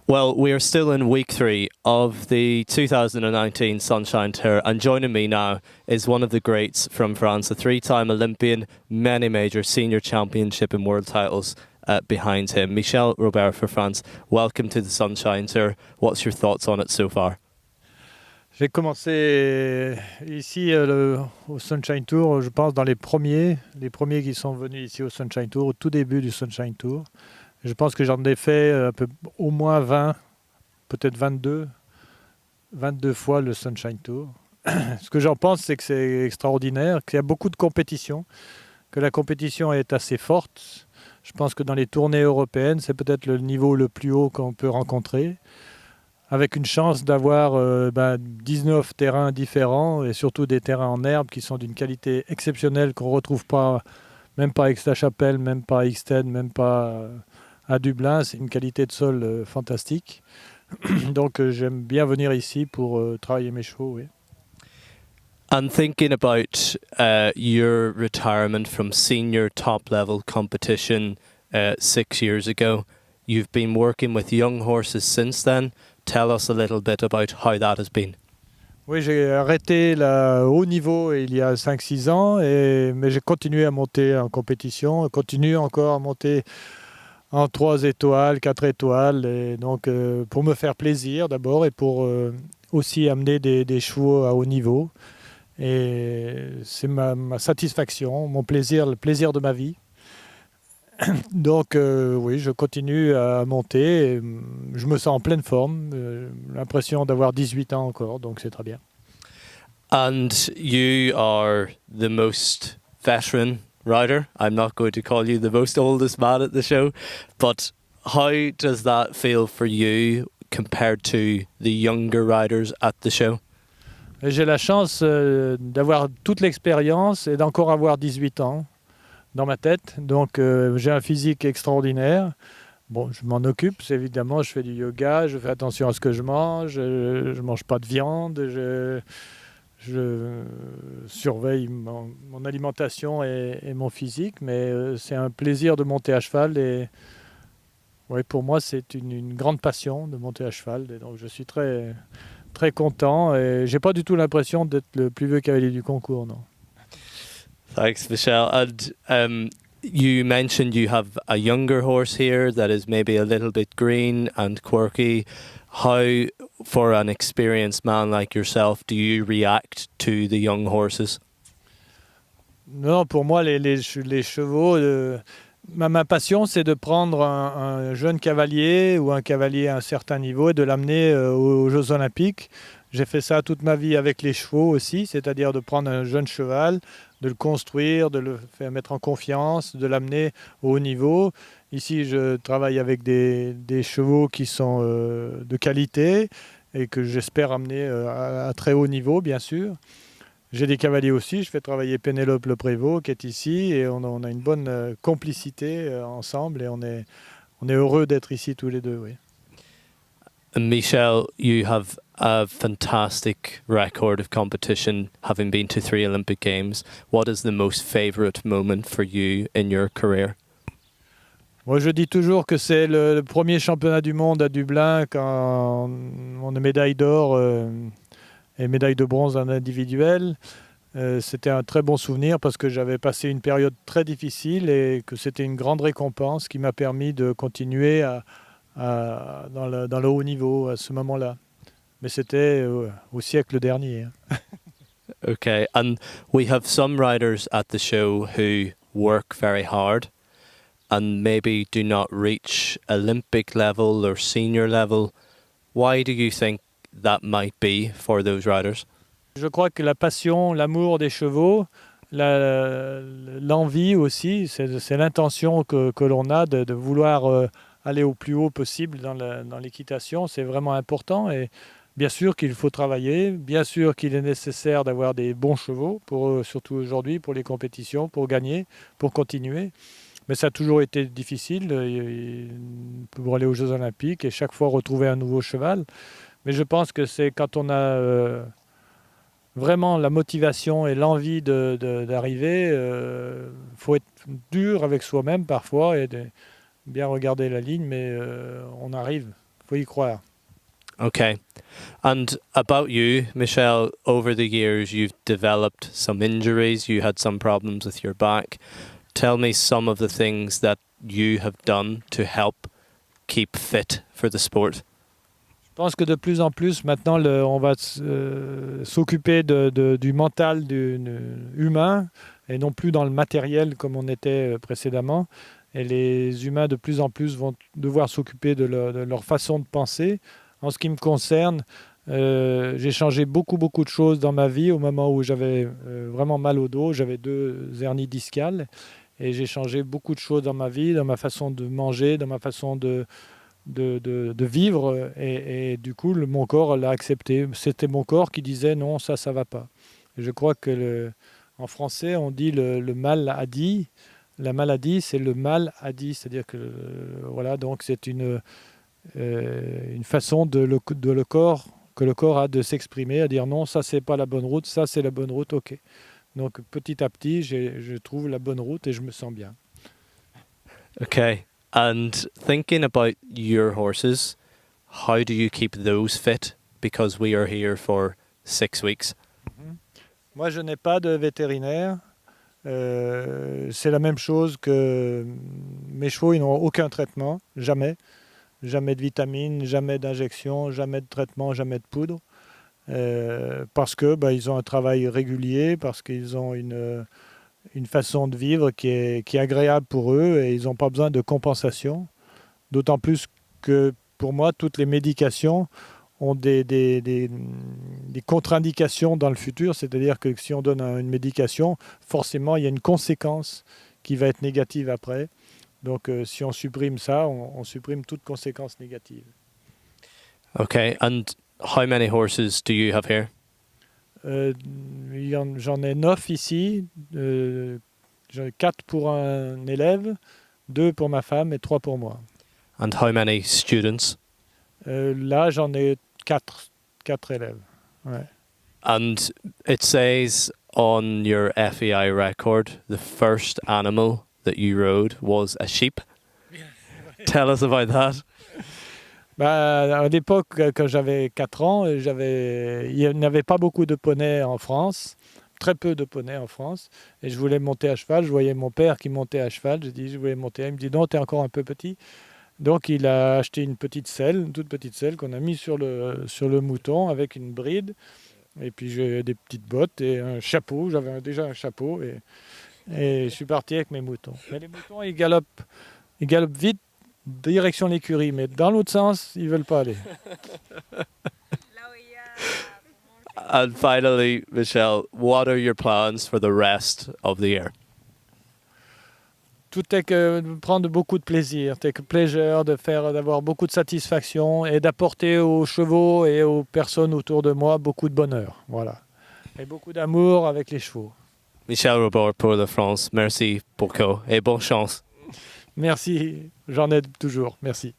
Well, we are still in week 3 of the 2019 Sunshine Tour, and joining me now is one of the greats from France, a 3-time Olympian, many major senior championship and world titles behind him. Michel Robert for France, welcome to the Sunshine Tour. What's your thoughts on it so far? J'ai commencé ici au Sunshine Tour, je pense dans les premiers qui sont venus ici au Sunshine Tour, au tout début du Sunshine Tour. Je pense que j'en ai fait au moins 20, peut-être 22 fois le Sunshine Tour. Ce que j'en pense, c'est que c'est extraordinaire, qu'il y a beaucoup de compétition, que la compétition est assez forte. Je pense que dans les tournées européennes, c'est peut-être le niveau le plus haut qu'on peut rencontrer, avec une chance d'avoir 19 terrains différents et surtout des terrains en herbe qui sont d'une qualité exceptionnelle qu'on ne retrouve pas, même pas à Aix-la-Chapelle, même pas à Ixted, même pas à Dublin. C'est une qualité de sol fantastique. Donc j'aime bien venir ici pour travailler mes chevaux. Oui. And thinking about your retirement from senior top-level competition 6 years ago, you've been working with young horses since then. Tell us a little bit about how that has been. Oui, j'ai arrêté le haut niveau il y a 5-6 ans, mais j'ai continué à monter en compétition, continue encore à monter en 3 étoiles, 4 étoiles, et donc pour me faire plaisir d'abord et pour aussi amener des chevaux à haut niveau. Et c'est ma satisfaction, mon plaisir, le plaisir de ma vie. Donc oui, je continue à monter, et je me sens en pleine forme, l'impression d'avoir 18 ans encore, donc c'est très bien. And you are the most veteran rider. I'm not going to call you the most oldest man at the show, but how does that feel for you compared to the younger riders at the show? Et j'ai la chance d'avoir toute l'expérience et d'encore avoir 18 ans dans ma tête. Donc j'ai un physique extraordinaire. Bon, je m'en occupe, évidemment, je fais du yoga, je fais attention à ce que je mange, je mange pas de viande, je surveille mon alimentation et mon physique, mais c'est un plaisir de monter à cheval et ouais, pour moi c'est une grande passion de monter à cheval, et donc je suis très, très content et j'ai pas du tout l'impression d'être le plus vieux cavalier du concours, non. Thanks, Michel. And you mentioned you have a younger horse here that is maybe a little bit green and quirky. How, for an experienced man like yourself, do you react to the young horses? Non, pour moi, les chevaux, ma passion, c'est de prendre un jeune cavalier ou un cavalier à un certain niveau et de l'amener aux Jeux Olympiques. J'ai fait ça toute ma vie avec les chevaux aussi, c'est-à-dire de prendre un jeune cheval, de le construire, de le faire mettre en confiance, de l'amener au haut niveau. Ici, je travaille avec des chevaux qui sont de qualité et que j'espère amener à très haut niveau, bien sûr. J'ai des cavaliers aussi, je fais travailler Pénélope Le Prévost qui est ici et on a une bonne complicité ensemble et on est heureux d'être ici tous les deux. Oui. And Michel, you have a fantastic record of competition, having been to 3 Olympic Games. What is the most favourite moment for you in your career? Moi, je dis toujours que c'est le premier championnat du monde à Dublin quand on est médaille d'or et médaille de bronze en individuel. C'était un très bon souvenir parce que j'avais passé une période très difficile et que c'était une grande récompense qui m'a permis de continuer dans le haut niveau à ce moment-là. Mais c'était au siècle dernier. Okay, and we have some riders at the show who work very hard and maybe do not reach Olympic level or senior level. Why do you think that might be for those riders? Je crois que la passion, l'amour des chevaux, l'envie aussi, c'est l'intention que l'on a de vouloir aller au plus haut possible dans l'équitation. C'est vraiment important et bien sûr qu'il faut travailler, bien sûr qu'il est nécessaire d'avoir des bons chevaux, surtout aujourd'hui pour les compétitions, pour gagner, pour continuer. Mais ça a toujours été difficile pour aller aux Jeux Olympiques et chaque fois retrouver un nouveau cheval. Mais je pense que c'est quand on a vraiment la motivation et l'envie d'arriver, faut être dur avec soi-même parfois et bien regarder la ligne, mais on arrive. faut y croire. Okay. And about you, Michel, over the years you've developed some injuries, you had some problems with your back. Tell me some of the things that you have done to help keep fit for the sport. Je pense que de plus en plus, maintenant, on va s'occuper du mental humain et non plus dans le matériel comme on était précédemment. Et les humains, de plus en plus, vont devoir s'occuper de leur façon de penser. En ce qui me concerne, j'ai changé beaucoup de choses dans ma vie au moment où j'avais vraiment mal au dos. J'avais 2 hernies discales et j'ai changé beaucoup de choses dans ma vie, dans ma façon de manger, dans ma façon de vivre. Et du coup, mon corps l'a accepté. C'était mon corps qui disait non, ça va pas. Et je crois que en français, on dit le mal a dit. La maladie, c'est le mal a dit. C'est-à-dire que, voilà, donc c'est une façon que le corps a de s'exprimer, à dire non, ça c'est pas la bonne route, ça c'est la bonne route, ok. Donc petit à petit, je trouve la bonne route et je me sens bien. Okay. And thinking about your horses, how do you keep those fit? Because we are here for 6 weeks. Moi, je n'ai pas de vétérinaire. C'est la même chose que mes chevaux, ils n'ont aucun traitement, jamais. Jamais de vitamines, jamais d'injection, jamais de traitement, jamais de poudre. Parce que ils ont un travail régulier, parce qu'ils ont une façon de vivre qui est agréable pour eux et ils n'ont pas besoin de compensation. D'autant plus que pour moi, toutes les médications ont des contre-indications dans le futur. C'est-à-dire que si on donne une médication, forcément, il y a une conséquence qui va être négative après. Donc, si on supprime ça, on supprime toute conséquence négative. Okay. And how many horses do you have here? J'en ai 9 ici. J'en ai 4 pour un élève, 2 pour ma femme et 3 pour moi. And how many students? Là, j'en ai 4 élèves. Ouais. And it says on your FEI record, the first animal that you rode was a sheep. Tell us about that. À l'époque, quand j'avais 4 ans, il n'y avait pas beaucoup de poneys en France, très peu de poneys en France, et je voulais monter à cheval. Je voyais mon père qui montait à cheval. J'ai dit, je voulais monter. Il me dit, non, tu es encore un peu petit. Donc, il a acheté une toute petite selle qu'on a mis sur le mouton avec une bride. Et puis, j'ai des petites bottes et un chapeau. J'avais déjà un chapeau et je suis parti avec mes moutons. Mais les moutons, ils galopent vite, direction l'écurie, mais dans l'autre sens, ils ne veulent pas aller. And finally, Michel, what are your plans for the rest of the year? Tout est que de prendre beaucoup de plaisir, take pleasure, d'avoir beaucoup de satisfaction et d'apporter aux chevaux et aux personnes autour de moi beaucoup de bonheur. Voilà. Et beaucoup d'amour avec les chevaux. Michel Robert pour la France, merci beaucoup et bonne chance. Merci, j'en ai toujours. Merci.